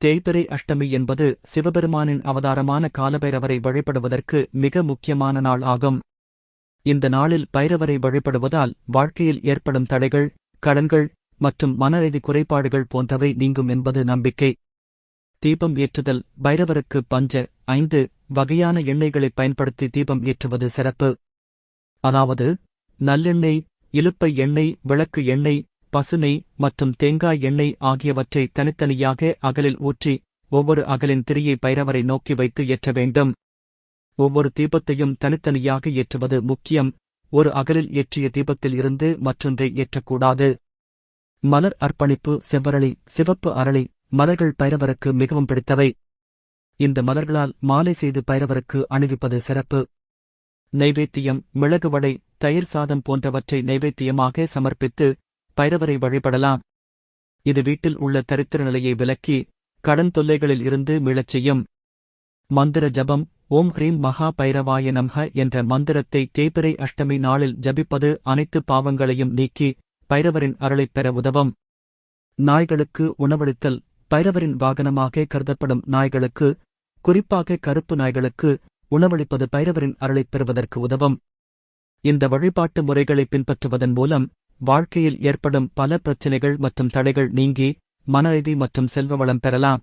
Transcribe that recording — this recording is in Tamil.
தேய்பிறை அஷ்டமி என்பது சிவபெருமானின் அவதாரமான காலபைரவரை வழிபடுவதற்கு மிக முக்கியமான நாள் ஆகும். இந்த நாளில் பைரவரை வழிபடுவதால் வாழ்க்கையில் ஏற்படும் தடைகள், கடன்கள் மற்றும் மனரீதி குறைபாடுகள் போன்றவை நீங்கும் என்பது நம்பிக்கை. தீபம் ஏற்றுதல். பைரவருக்கு 5 வகையான எண்ணெய்களைப் பயன்படுத்தி தீபம் ஏற்றுவது சிறப்பு. அதாவது நல்லெண்ணெய், இலுப்பை எண்ணெய், விளக்கு எண்ணெய், பசுநெய் மற்றும் தேங்காய் எண்ணெய் ஆகியவற்றை தனித்தனியாக அகலில் ஊற்றி ஒவ்வொரு அகலின் திரியை பைரவரை நோக்கி வைத்து ஏற்ற வேண்டும். ஒவ்வொரு தீபத்தையும் தனித்தனியாக ஏற்றுவது முக்கியம். ஒரு அகலில் ஏற்றிய தீபத்தில் இருந்து மற்றொன்றை ஏற்றக்கூடாது. மலர் அர்ப்பணிப்பு. செவ்வரளி, சிவப்பு அரளி மலர்கள் பைரவருக்கு மிகவும் பிடித்தவை. இந்த மலர்களால் மாலை செய்து பைரவருக்கு அணிவிப்பது சிறப்பு. நைவேத்தியம். மிளகு வடை, தயிர் சாதம் போன்றவற்றை நைவேத்தியமாக சமர்ப்பித்து பைரவரை வழிபடலாம். இது வீட்டில் உள்ள தரித்திர நிலையை விலக்கி கடன் தொல்லைகளில் இருந்து மீளச் செய்யும். மந்திர ஜபம். ஓம் ஹ்ரீம் மகா பைரவாய நமஹ என்ற மந்திரத்தை தேய்பிறை அஷ்டமி நாளில் ஜபிப்பது அனைத்து பாவங்களையும் நீக்கி பைரவரின் அருளைப் பெற உதவும். நாய்களுக்கு உணவளித்தல். பைரவரின் வாகனமாக கருதப்படும் நாய்களுக்கு, குறிப்பாக கருப்பு நாய்களுக்கு உணவளிப்பது பைரவரின் அருளைப் பெறுவதற்கு உதவும். இந்த வழிபாட்டு முறைகளை பின்பற்றுவதன் மூலம் வாழ்க்கையில் ஏற்படும் பல பிரச்சினைகள் மற்றும் தடைகள் நீங்கி மனரீதி மற்றும் செல்வ வளம் பெறலாம்.